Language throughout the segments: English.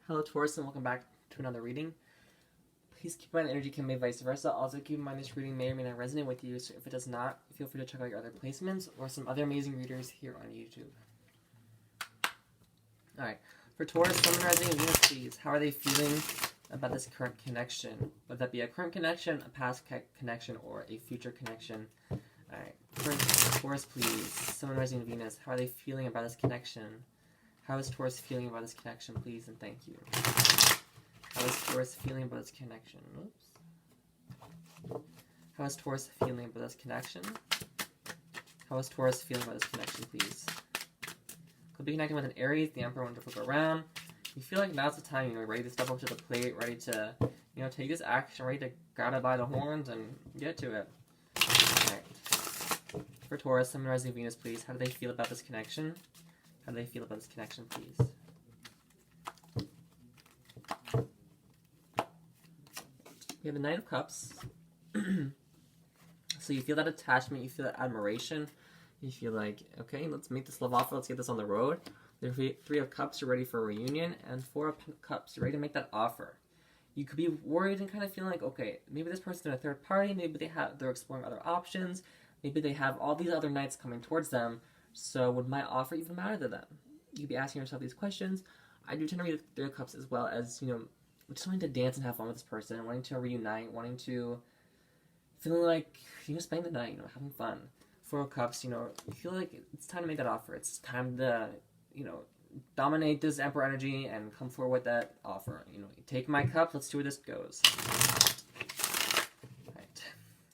Hello Taurus, and welcome back to another reading. Please keep in mind energy can be vice versa. Also keep in mind this reading may or may not resonate with you, so if it does not, feel free to check out your other placements or some other amazing readers here on YouTube. Alright, for Taurus, Sun, Rising, and Venus, please, how are they feeling about this current connection? Would that be a current connection, a past connection, or a future connection? Alright, for Taurus, please, Sun, Rising, and Venus, how are they feeling about this connection? How is Taurus feeling about this connection, please, and thank you. How is Taurus feeling about this connection? Oops. How is Taurus feeling about this connection? How is Taurus feeling about this connection, please? Could be connecting with an Aries, the Emperor, wonderful go around. You feel like now's the time, ready to step up to the plate, ready to, take this action, ready to grab it by the horns and get to it. Alright. For Taurus, Sun, Rising, Venus, please, how do they feel about this connection? How do they feel about this connection, please? We have the Knight of Cups. So you feel that attachment, you feel that admiration. You feel like, okay, let's make this love offer, let's get this on the road. The Three of Cups, you're ready for a reunion. And Four of Cups, you're ready to make that offer. You could be worried and kind of feeling like, okay, maybe this person's in a third party, maybe they're exploring other options, maybe they have all these other knights coming towards them. So would my offer even matter to them? You could be asking yourself these questions. I do tend to read the Three of Cups as well as, just wanting to dance and have fun with this person, wanting to reunite, wanting to feeling like, spending the night, having fun. Four of Cups, you feel like it's time to make that offer. It's time to, dominate this Emperor energy and come forward with that offer. Take my cup, let's see where this goes. Right.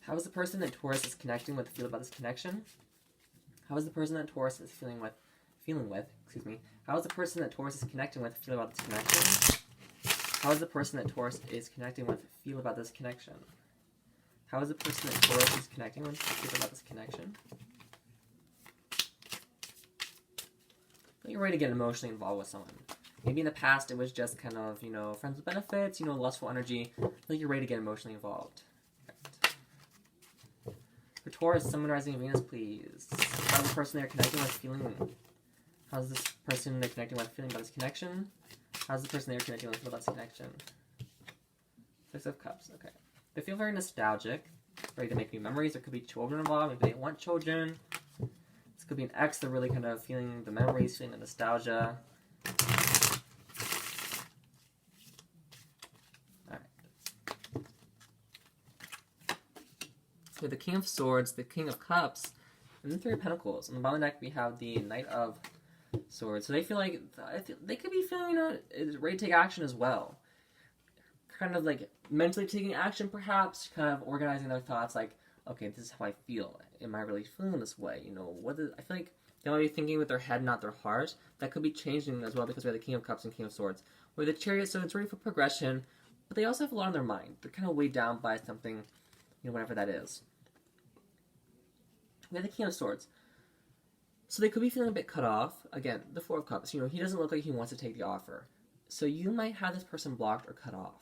How is the person that Taurus is connecting with feel about this connection? How is the person that Taurus is feeling with, how is the person that Taurus is connecting with feel about this connection? How is the person that Taurus is connecting with feel about this connection? How is the person that Taurus is connecting with feel about this connection? You're ready to get emotionally involved with someone. Maybe in the past it was just kind of, friends with benefits, lustful energy. I think you're ready to get emotionally involved. Right. For Taurus, Sun, Rising, and Venus, please. How is the person they're connecting with feeling? How's this person they're connecting with feeling about this connection? How's the person they're connecting with feel about this connection? Six of Cups, okay. They feel very nostalgic, ready to make new memories. There could be children involved, maybe they want children. This could be an ex, they're really kind of feeling the memories, feeling the nostalgia. Alright. So the King of Swords, the King of Cups, and the Three of Pentacles. On the bottom of the deck we have the Knight of Swords. So they feel like, they could be feeling, ready to take action as well. Kind of like mentally taking action perhaps, kind of organizing their thoughts like, okay, this is how I feel. Am I really feeling this way? I feel like they might be thinking with their head, not their heart. That could be changing as well because we have the King of Cups and King of Swords. With the Chariot, so it's ready for progression, but they also have a lot on their mind. They're kind of weighed down by something, whatever that is. We have the King of Swords. So they could be feeling a bit cut off. Again, the Four of Cups. He doesn't look like he wants to take the offer. So you might have this person blocked or cut off.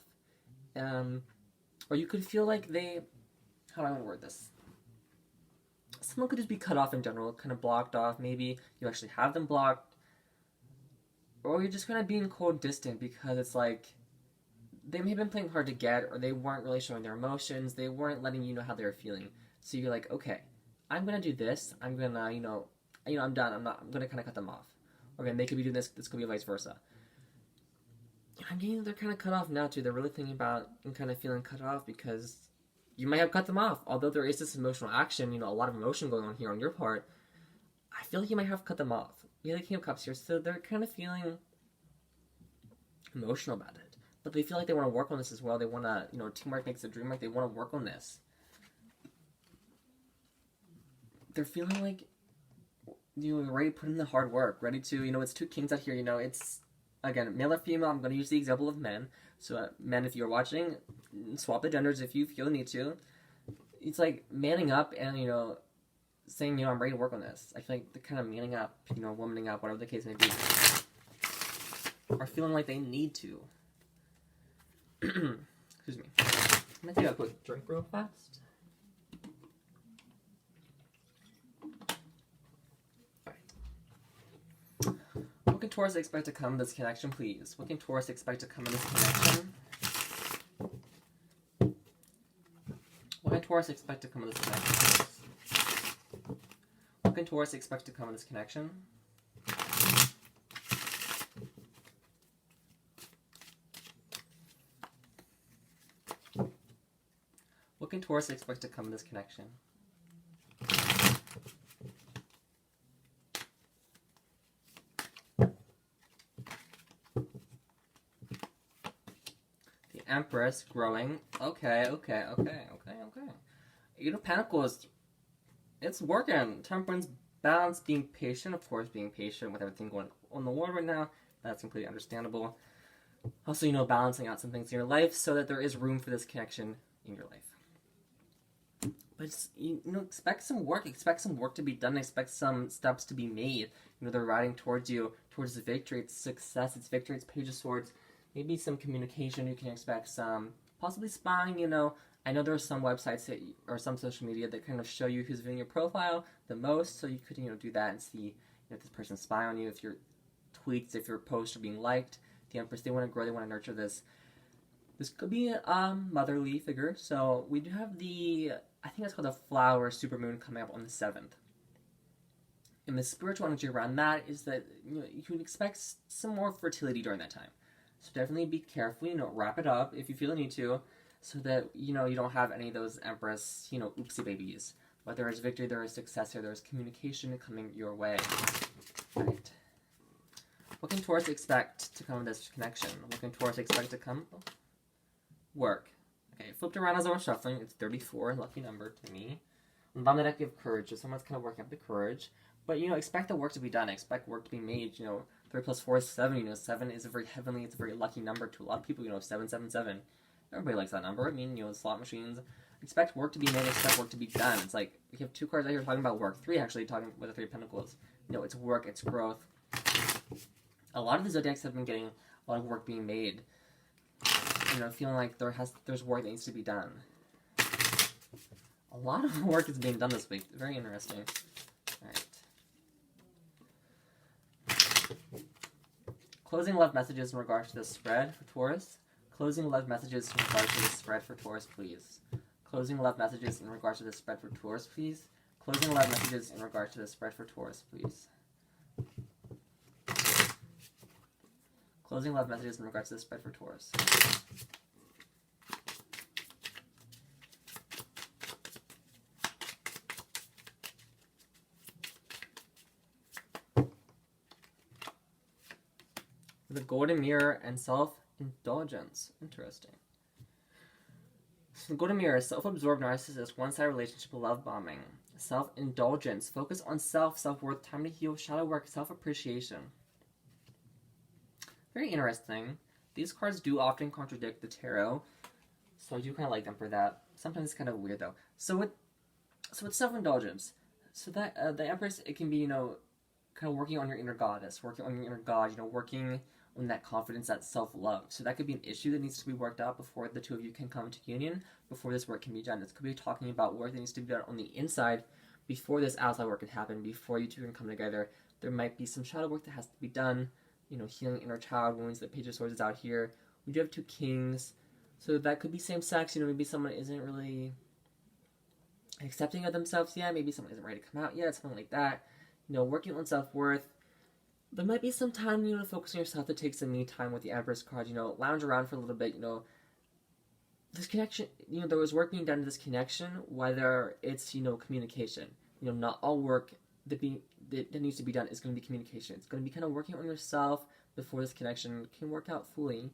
Or you could feel like how do I want to word this? Someone could just be cut off in general, kind of blocked off. Maybe you actually have them blocked. Or you're just kind of being cold distant because it's like they may have been playing hard to get, or they weren't really showing their emotions. They weren't letting you know how they were feeling. So you're like, okay, I'm going to do this. I'm going to, I'm done. I'm going to kind of cut them off. Or again, they could be doing this. This could be vice versa. I'm getting they're kind of cut off now too. They're really thinking about and kind of feeling cut off because you might have cut them off. Although there is this emotional action, a lot of emotion going on here on your part, I feel like you might have cut them off. We have the King of Cups here, so they're kind of feeling emotional about it. But they feel like they want to work on this as well. They want to, teamwork makes the dream work. They want to work on this. They're feeling like, ready to put in the hard work, ready to, it's two kings out here, it's, again, male or female, I'm going to use the example of men. So, men, if you're watching, swap the genders if you feel the need to. It's like manning up and, saying, I'm ready to work on this. I feel like they're kind of manning up, womaning up, whatever the case may be. Are feeling like they need to. Excuse me. I'm going to take a quick drink real fast. What can Taurus expect to come in this connection, please? What can Taurus expect to come in this connection? What can Taurus expect to come in this connection, please? What can Taurus expect to come in this connection? What can Taurus expect to come in this connection? The Empress growing. Okay. Eight of Pentacles. It's working. Temperance, balance, being patient. Of course, being patient with everything going on in the world right now. That's completely understandable. Also, balancing out some things in your life so that there is room for this connection in your life. But expect some work. Expect some work to be done. Expect some steps to be made. They're riding towards you, towards the victory. It's success. It's victory. It's Page of Swords. Maybe some communication. You can expect some, possibly spying. I know there are some websites or some social media that kind of show you who's viewing your profile the most. So you could, do that and see if this person's spying on you, if your tweets, if your posts are being liked. The Empress, they want to grow. They want to nurture this. This could be a motherly figure. So we do have I think it's called the Flower Supermoon coming up on the 7th. And the spiritual energy around that is that you can expect some more fertility during that time. So definitely be careful, wrap it up if you feel the need to, so that you don't have any of those Empress, oopsie babies. But there is victory, there is success here, there is communication coming your way. Right. What can Taurus expect to come in this connection? What can Taurus expect to come? Work. Okay, flipped around as I was shuffling. It's 34, lucky number to me. On the bottom of the deck, you have courage. So someone's kind of working up the courage. But, expect the work to be done. Expect work to be made. 3 plus 4 is 7. 7 is a very heavenly, it's a very lucky number to a lot of people. 777. Everybody likes that number. I mean, slot machines. Expect work to be made. Expect work to be done. It's like, we have 2 cards out here talking about work. 3 actually talking with the 3 of Pentacles. It's work, it's growth. A lot of the Zodiacs have been getting a lot of work being made. Feeling like there's work that needs to be done. A lot of work is being done this week. Very interesting. Alright. Closing love messages in regards to this spread for Taurus. Closing love messages in regards to this spread for Taurus, please. Closing love messages in regards to this spread for Taurus, please. Closing love messages in regards to this spread for Taurus, please. Closing love messages in regards to this spread for Taurus. The Golden Mirror and self-indulgence. Interesting. So the Golden Mirror, self-absorbed narcissist, one-sided relationship, love bombing. Self-indulgence, focus on self, self-worth, time to heal, shadow work, self-appreciation. Very interesting. These cards do often contradict the tarot, so I do kind of like them for that. Sometimes it's kind of weird though. So with self-indulgence, so that the Empress, it can be kind of working on your inner goddess, working on your inner god, working on that confidence, that self-love. So that could be an issue that needs to be worked out before the two of you can come to union, before this work can be done. This could be talking about work that needs to be done on the inside before this outside work can happen, before you two can come together. There might be some shadow work that has to be done, healing inner child wounds. The Page of Swords is out here. We do have 2 kings, so that could be same sex. Maybe someone isn't really accepting of themselves yet. Maybe someone isn't ready to come out yet, something like that. Working on self-worth. There might be some time, to focus on yourself, to take some me time with the Empress card, lounge around for a little bit, this connection, there was work being done to this connection, whether it's, communication. Not all work that needs to be done is going to be communication. It's going to be kind of working on yourself before this connection can work out fully.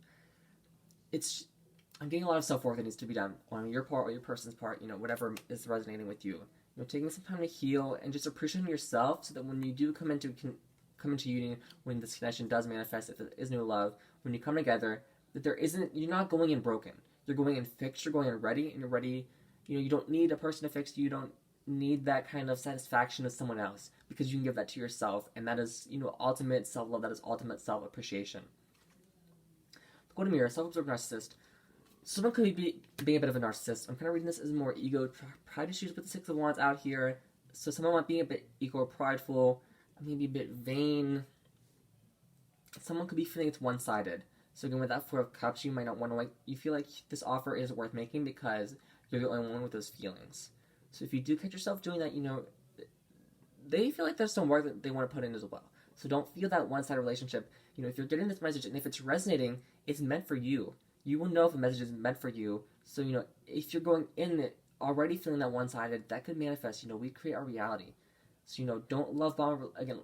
I'm getting a lot of self-work that needs to be done on your part or your person's part, whatever is resonating with you. Taking some time to heal and just appreciating yourself so that when you do come into union, when this connection does manifest, if there is new love, when you come together, that you're not going in broken. You're going in fixed, you're going in ready, and you're ready. You don't need a person to fix you. You don't need that kind of satisfaction of someone else, because you can give that to yourself, and that is, ultimate self-love, that is ultimate self-appreciation. The Golden Mirror, self-absorbed narcissist. Someone could be being a bit of a narcissist. I'm kind of reading this as more ego, pride issues with the 6 of Wands out here. So someone might be a bit ego or prideful, maybe a bit vain. someone could be feeling it's one-sided. So again, with that Four of Cups, you might not want to, like, you feel like this offer is worth making because you're the only one with those feelings. So if you do catch yourself doing that, you know, they feel like there's some work that they want to put in as well. So don't feel that one-sided relationship. You know, if you're getting this message and if it's resonating, it's meant for you. You will know if a message is meant for you. So, you know, if you're going in it already feeling that one-sided, that could manifest. You know, we create our reality. So, you know, don't love bomb, again,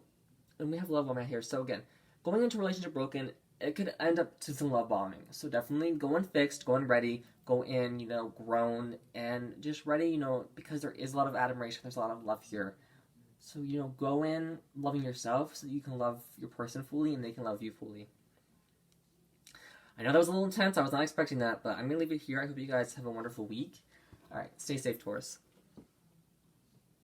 and we have love bomb right here. So again, going into a relationship broken, it could end up to some love bombing. So definitely go in fixed, go in ready, go in, you know, grown, and just ready, you know, because there is a lot of admiration, there's a lot of love here. So, you know, go in loving yourself so that you can love your person fully and they can love you fully. I know that was a little intense, I was not expecting that, but I'm going to leave it here. I hope you guys have a wonderful week. Alright, stay safe, Taurus.